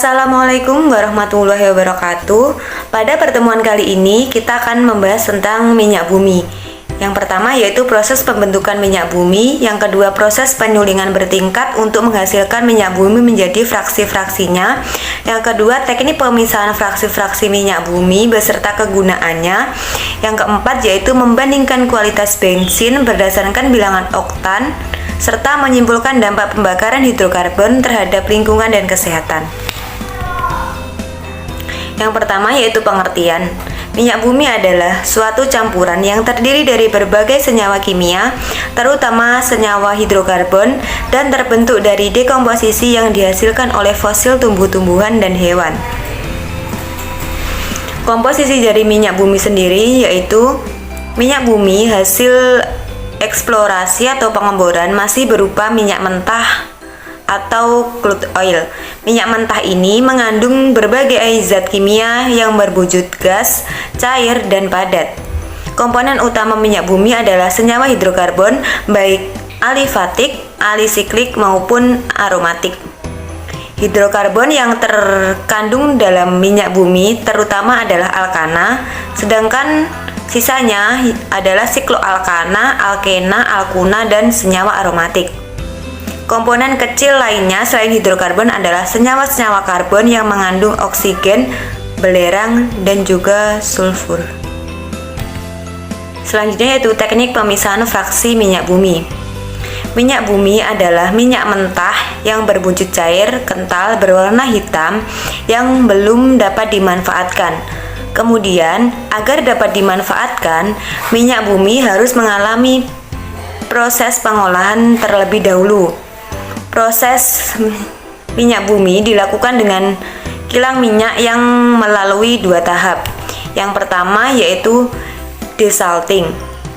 Assalamualaikum warahmatullahi wabarakatuh. Pada pertemuan kali ini kita akan membahas tentang minyak bumi. Yang pertama yaitu proses pembentukan minyak bumi. Yang kedua proses penyulingan bertingkat untuk menghasilkan minyak bumi menjadi fraksi-fraksinya. Yang kedua teknik pemisahan fraksi-fraksi minyak bumi beserta kegunaannya. Yang keempat yaitu membandingkan kualitas bensin berdasarkan bilangan oktan serta menyimpulkan dampak pembakaran hidrokarbon terhadap lingkungan dan kesehatan. Yang pertama yaitu pengertian. Minyak bumi adalah suatu campuran yang terdiri dari berbagai senyawa kimia, terutama senyawa hidrokarbon, dan terbentuk dari dekomposisi yang dihasilkan oleh fosil tumbuh-tumbuhan dan hewan. Komposisi dari minyak bumi sendiri yaitu minyak bumi hasil eksplorasi atau pengeboran masih berupa minyak mentah atau crude oil. Minyak mentah ini mengandung berbagai zat kimia yang berwujud gas, cair, dan padat. Komponen utama minyak bumi adalah senyawa hidrokarbon, baik alifatik, alisiklik, maupun aromatik. Hidrokarbon yang terkandung dalam minyak bumi terutama adalah alkana, sedangkan sisanya adalah sikloalkana, alkena, alkuna, dan senyawa aromatik. Komponen kecil lainnya selain hidrokarbon adalah senyawa-senyawa karbon yang mengandung oksigen, belerang, dan juga sulfur. Selanjutnya yaitu teknik pemisahan fraksi minyak bumi. Minyak bumi adalah minyak mentah yang berwujud cair, kental, berwarna hitam yang belum dapat dimanfaatkan. Kemudian, agar dapat dimanfaatkan, minyak bumi harus mengalami proses pengolahan terlebih dahulu. Proses minyak bumi dilakukan dengan kilang minyak yang melalui dua tahap. Yang pertama yaitu desalting.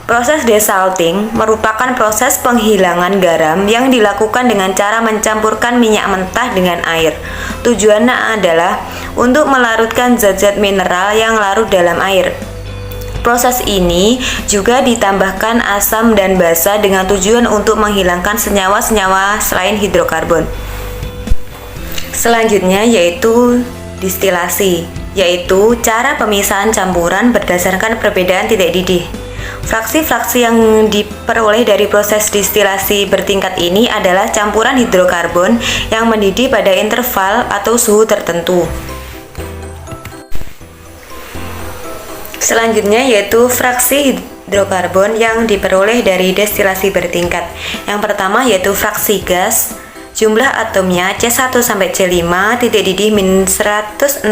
Proses desalting merupakan proses penghilangan garam yang dilakukan dengan cara mencampurkan minyak mentah dengan air. Tujuannya adalah untuk melarutkan zat-zat mineral yang larut dalam air. Proses ini juga ditambahkan asam dan basa dengan tujuan untuk menghilangkan senyawa-senyawa selain hidrokarbon. Selanjutnya yaitu distilasi, yaitu cara pemisahan campuran berdasarkan perbedaan titik didih. Fraksi-fraksi yang diperoleh dari proses distilasi bertingkat ini adalah campuran hidrokarbon yang mendidih pada interval atau suhu tertentu. Selanjutnya yaitu fraksi hidrokarbon yang diperoleh dari destilasi bertingkat. Yang pertama yaitu fraksi gas. Jumlah atomnya C1 sampai C5, titik didih min 164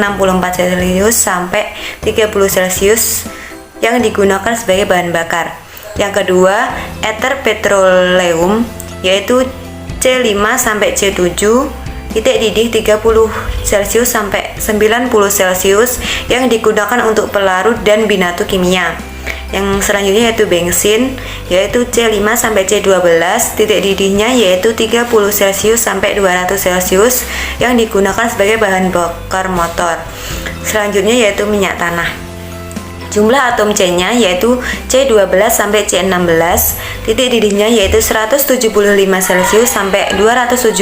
Celcius sampai 30 Celcius yang digunakan sebagai bahan bakar. Yang kedua, ether petroleum yaitu C5 sampai C7, titik didih 30 Celcius sampai 90 Celcius yang digunakan untuk pelarut dan binatu kimia. Yang selanjutnya yaitu bensin yaitu C5 sampai C12, titik didihnya yaitu 30 Celcius sampai 200 Celcius yang digunakan sebagai bahan bakar motor. Selanjutnya yaitu minyak tanah. Jumlah atom C-nya yaitu C12 sampai C16, titik didihnya yaitu 175 Celcius sampai 275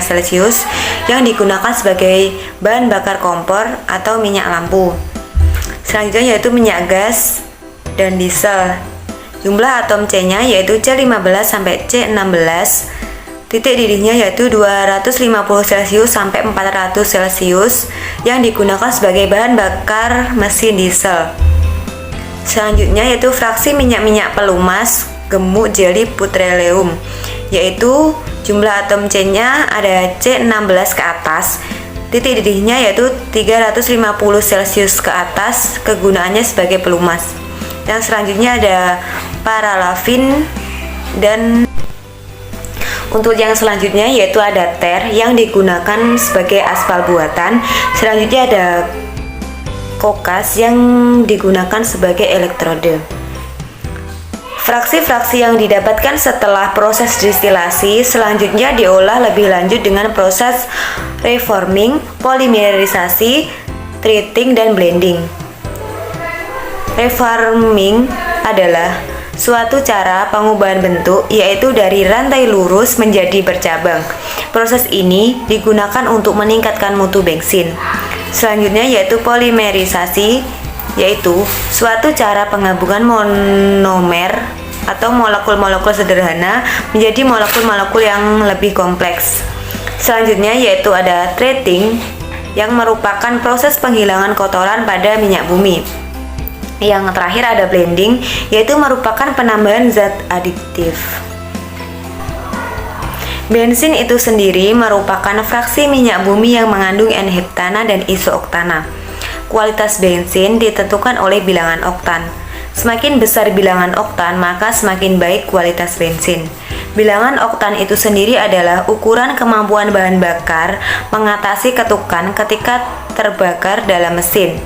Celcius yang digunakan sebagai bahan bakar kompor atau minyak lampu. Selanjutnya yaitu minyak gas dan diesel. Jumlah atom C-nya yaitu C15 sampai C16, titik didihnya yaitu 250 Celcius sampai 400 Celcius yang digunakan sebagai bahan bakar mesin diesel. Selanjutnya yaitu fraksi minyak-minyak pelumas, gemuk, jeli, petroleum, yaitu jumlah atom C-nya ada C16 ke atas, titik didihnya yaitu 350 Celcius ke atas, kegunaannya sebagai pelumas. Yang selanjutnya ada paralafin, dan untuk yang selanjutnya yaitu ada ter yang digunakan sebagai aspal buatan. Selanjutnya ada kokas yang digunakan sebagai elektrode. Fraksi-fraksi yang didapatkan setelah proses distilasi selanjutnya diolah lebih lanjut dengan proses reforming, polimerisasi, treating, dan blending. Reforming adalah suatu cara pengubahan bentuk, yaitu dari rantai lurus menjadi bercabang. Proses ini digunakan untuk meningkatkan mutu bensin. Selanjutnya yaitu polimerisasi, yaitu suatu cara penggabungan monomer atau molekul-molekul sederhana menjadi molekul-molekul yang lebih kompleks. Selanjutnya yaitu ada treating, yang merupakan proses penghilangan kotoran pada minyak bumi. Yang terakhir ada blending, yaitu merupakan penambahan zat adiktif. Bensin itu sendiri merupakan fraksi minyak bumi yang mengandung N-heptana dan iso-oktana. Kualitas bensin ditentukan oleh bilangan oktan. Semakin besar bilangan oktan, maka semakin baik kualitas bensin. Bilangan oktan itu sendiri adalah ukuran kemampuan bahan bakar mengatasi ketukan ketika terbakar dalam mesin,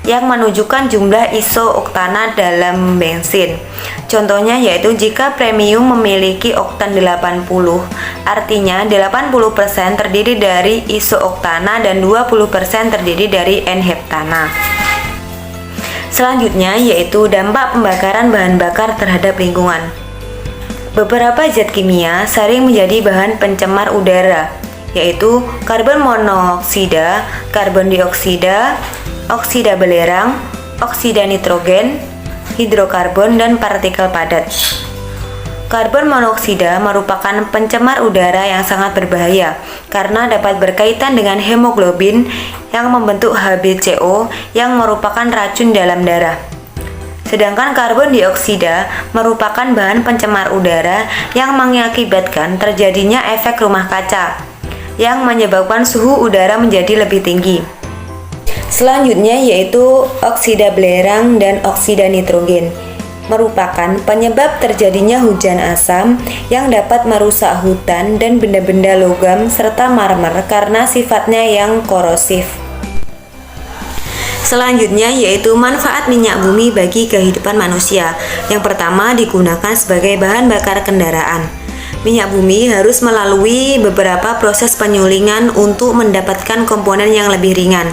yang menunjukkan jumlah iso-oktana dalam bensin. Contohnya yaitu jika premium memiliki oktan 80, artinya 80% terdiri dari iso-oktana dan 20% terdiri dari N-heptana. Selanjutnya yaitu dampak pembakaran bahan bakar terhadap lingkungan. Beberapa zat kimia sering menjadi bahan pencemar udara, yaitu karbon monoksida, karbon dioksida, oksida belerang, oksida nitrogen, hidrokarbon, dan partikel padat. Karbon monoksida merupakan pencemar udara yang sangat berbahaya karena dapat berkaitan dengan hemoglobin yang membentuk HbCO yang merupakan racun dalam darah. Sedangkan karbon dioksida merupakan bahan pencemar udara yang mengakibatkan terjadinya efek rumah kaca yang menyebabkan suhu udara menjadi lebih tinggi. Selanjutnya yaitu oksida belerang dan oksida nitrogen, merupakan penyebab terjadinya hujan asam yang dapat merusak hutan dan benda-benda logam serta marmer karena sifatnya yang korosif. Selanjutnya yaitu manfaat minyak bumi bagi kehidupan manusia. Yang pertama, digunakan sebagai bahan bakar kendaraan. Minyak bumi harus melalui beberapa proses penyulingan untuk mendapatkan komponen yang lebih ringan.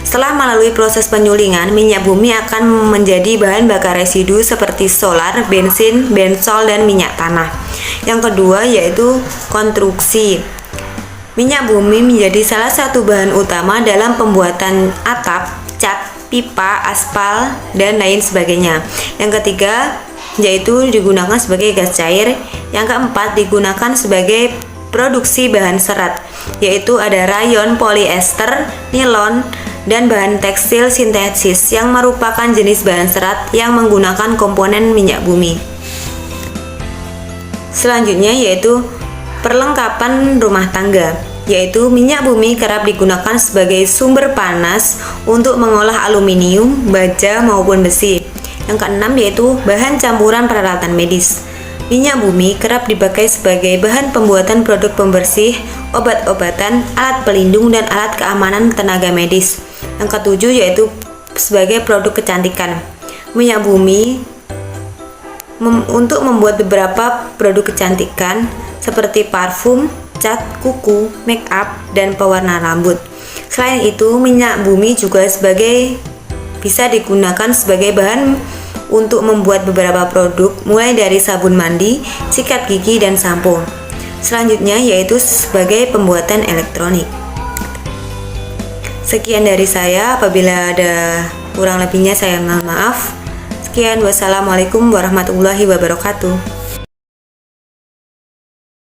Setelah melalui proses penyulingan, minyak bumi akan menjadi bahan bakar residu seperti solar, bensin, bensol, dan minyak tanah. Yang kedua yaitu konstruksi. Minyak bumi menjadi salah satu bahan utama dalam pembuatan atap, cat, pipa, aspal, dan lain sebagainya. Yang ketiga yaitu digunakan sebagai gas cair. Yang keempat digunakan sebagai produksi bahan serat, yaitu ada rayon, polyester, nilon, dan bahan tekstil sintesis yang merupakan jenis bahan serat yang menggunakan komponen minyak bumi. Selanjutnya yaitu perlengkapan rumah tangga, yaitu minyak bumi kerap digunakan sebagai sumber panas untuk mengolah aluminium, baja, maupun besi. Yang keenam yaitu bahan campuran peralatan medis. Minyak bumi kerap dipakai sebagai bahan pembuatan produk pembersih, obat-obatan, alat pelindung, dan alat keamanan tenaga medis. Yang ketujuh yaitu sebagai produk kecantikan. Minyak bumi untuk membuat beberapa produk kecantikan seperti parfum, cat, kuku, make up, dan pewarna rambut. Selain itu, minyak bumi juga bisa digunakan sebagai bahan untuk membuat beberapa produk, mulai dari sabun mandi, sikat gigi, dan sampo. Selanjutnya yaitu sebagai pembuatan elektronik. Sekian dari saya, apabila ada kurang lebihnya saya mohon maaf. Sekian, wassalamualaikum warahmatullahi wabarakatuh.